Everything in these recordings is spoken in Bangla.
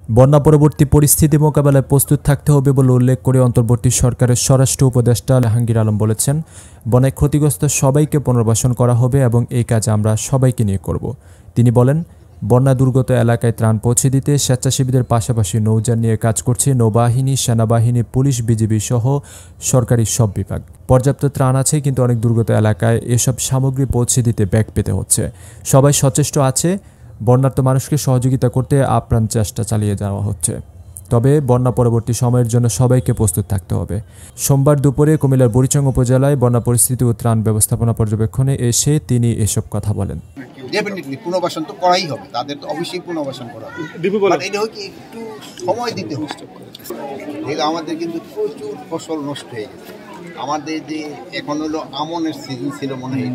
বন্যা পরবর্তী পরিস্থিতি মোকাবেলায় প্রস্তুত থাকতে হবে বলে উল্লেখ করে অন্তর্বর্তী সরকারের স্বরাষ্ট্র উপদেষ্টা জাহাঙ্গীর আলম বলেছেন, বন্যায় ক্ষতিগ্রস্ত সবাইকে পুনর্বাসন করা হবে এবং এই কাজ আমরা সবাইকে নিয়ে করব। তিনি বলেন, বন্যা দুর্গত এলাকায় ত্রাণ পৌঁছে দিতে স্বেচ্ছাসেবীদের পাশাপাশি নৌযান নিয়ে কাজ করছে নৌবাহিনী, সেনাবাহিনী, পুলিশ, বিজিবি সহ সরকারি সব বিভাগ। পর্যাপ্ত ত্রাণ আছে, কিন্তু অনেক দুর্গত এলাকায় এসব সামগ্রী পৌঁছে দিতে ব্যাগ পেতে হচ্ছে। সবাই সচেষ্ট আছে, বন্যার্ত মানুষকে সহযোগিতা করতে আপ্রাণ চেষ্টা চালিয়ে যাওয়া হচ্ছে। তবে বন্যা পরবর্তী সময়ের জন্য সবাইকে প্রস্তুত থাকতে হবে। সোমবার দুপুরে কুমিল্লার বুড়িচং উপজেলায় বন্যা পরিস্থিতি ও ত্রাণ ব্যবস্থাপনা পর্যবেক্ষণে এসে তিনি এসব কথা বলেন। ডেফিনেটলি পুনর্বাসন তো করাই হবে, তাদের তো অবশ্যই পুনর্বাসন করা হবে, এটা হচ্ছে একটু সময় দিতে হবে। আমাদের কিন্তু প্রচুর ফসল নষ্ট হয়ে গেছে। আমাদের যে এখন হলো আমনের সিজন ছিল মনে হয়,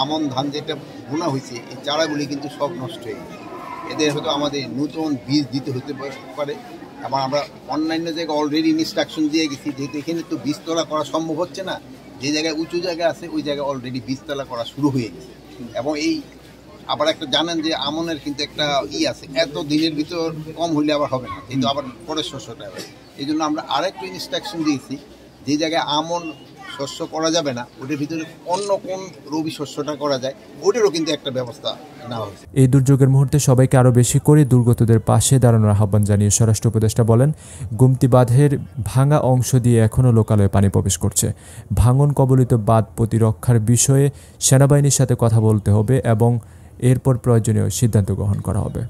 আমন ধান যেটা বোনা হয়েছে এই চারাগুলি কিন্তু সব নষ্ট হয়ে গেছে। এদের হয়তো আমাদের নতুন বীজ দিতে হতে পারে, এবং আমরা অন্যান্য জায়গায় অলরেডি ইনস্ট্রাকশন দিয়ে গেছি, যেহেতু এখানে তো বীজতলা করা সম্ভব হচ্ছে না। যে জায়গায় উঁচু জায়গা আছে ওই জায়গায় অলরেডি বীজতলা করা শুরু হয়ে গেছে। এবং এই আবার একটা জানেন যে আমনের কিন্তু একটা আছে, এত দিনের ভিতর কম হইলে আবার হবে না, কিন্তু আবার পরের শস্যটা হবে। এই জন্য আমরা আরেকটু ইনস্ট্রাকশন দিয়েছি, যে জায়গায় আমন শস্য করা যাবে না ওটার ভিতরে অন্য কোন রবি শস্যটা করা যায় ওটারও কিন্তু একটা ব্যবস্থা নেওয়া হয়েছে। এই দুর্যোগের মুহূর্তে সবাইকে আরও বেশি করে দুর্গতদের পাশে দাঁড়ানোর আহ্বান জানিয়ে স্বরাষ্ট্র উপদেষ্টা বলেন, গুমতি বাঁধের ভাঙা অংশ দিয়ে এখনও লোকালয়ে পানি প্রবেশ করছে। ভাঙন কবলিত বাঁধ প্রতিরক্ষার বিষয়ে সেনাবাহিনীর সাথে কথা বলতে হবে এবং এরপর প্রয়োজনীয় সিদ্ধান্ত গ্রহণ করা হবে।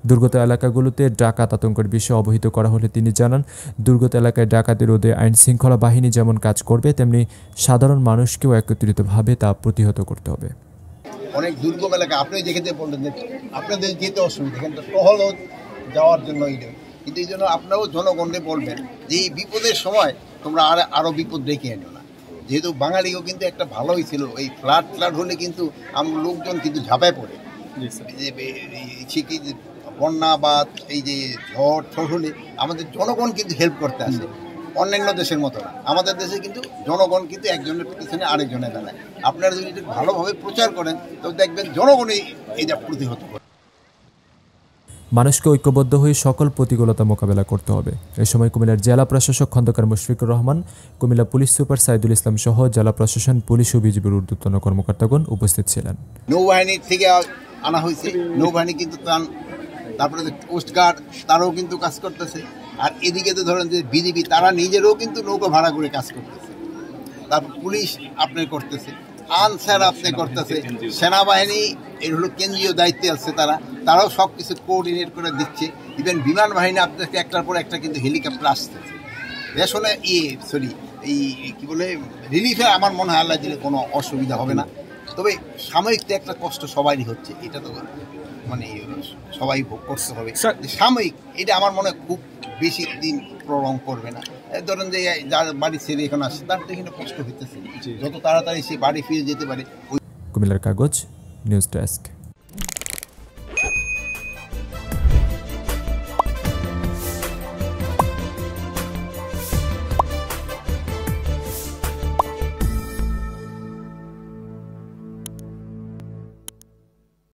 দুর্গত এলাকাগুলোতে ডাকাত আতঙ্কের বিষয়ে অবহিত করা হলে তিনি জানান, দুর্গত এলাকায় ডাকাতি রোধে আইনশৃঙ্খলা বাহিনী যেমন কাজ করবে, তেমনি সাধারণ মানুষকেও একত্রিতভাবে তা প্রতিহত করতে হবে। অনেক দুর্গম এলাকা আপনি যেখানে বললেন যে আপনাদের যেতে অসুবিধা, কিন্তু টহল যাওয়ার জন্য কিন্তু এই জন্য আপনারাও জনগণকে বলবেন যে এই বিপদের সময় তোমরা আরও বিপদ ডেকে এনো না। যেহেতু বাঙালিও কিন্তু একটা ভালোই ছিল, এই ফ্লাড হলে কিন্তু আমরা লোকজন কিন্তু ঝাঁপায় পড়ে, বন্যা বা এই যে ঝড় হলে আমাদের জনগণ কিন্তু হেল্প করতে আসে। অন্যান্য দেশের মতো না, আমাদের দেশে কিন্তু জনগণ কিন্তু একজনের পিছনে আরেকজনের দাঁড়ায়। আপনারা যদি এটা ভালোভাবে প্রচার করেন তবে দেখবেন জনগণই এটা প্রতিহত করে। মানুষকে ঐক্যবদ্ধ হয়ে সকল প্রতিকূলতা মোকাবেলা করতে হবে। এ সময় কুমিল্লার জেলা প্রশাসক খন্দকার মুশফিকুর রহমান, কুমিল্লা পুলিশ সুপার সাইদুল ইসলাম সহ জেলা প্রশাসন, পুলিশ ও বিজিবির ঊর্ধ্বতন কর্মকর্তাগণ উপস্থিত ছিলেন। নৌবাহিনীর থেকে আনা হয়েছে, নৌবাহিনী কিন্তু তারপরে কোস্টগার্ড তারাও কিন্তু কাজ করতেছে। আর এদিকে তো ধরেন যে বিজিবি তারা নিজেরও কিন্তু নৌকা ভাড়া করে কাজ করতেছে। তারপর পুলিশ আপনি করতেছে, আনসার আপনি করতেছে, সেনাবাহিনী এর হলো কেন্দ্রীয় দায়িত্বে আছে, তারাও সব কিছু কোঅর্ডিনেট করে দিচ্ছে। ইভেন বিমান বাহিনী আপনাকে একটার পর একটা কিন্তু হেলিকপ্টার আসতেছে। আসলে এই কি বলে রিলিফে আমার মনে হয় আল্লাহ দিলে কোনো অসুবিধা হবে না। তবে সাময়িক একটা কষ্ট সবারই হচ্ছে, এটা তো মানে সবাই ভোগ করতে হবে সাময়িক। এটা আমার মনে হয় খুব বেশি দিন প্রলং করবে না। ধরেন যে যার বাড়ি ছেড়ে এখন আসছে তার তো এখানে কষ্ট হইতেছে, যত তাড়াতাড়ি সে বাড়ি ফিরে যেতে পারে। কুমিল্লার কাগজ, নিউজ ডেস্ক।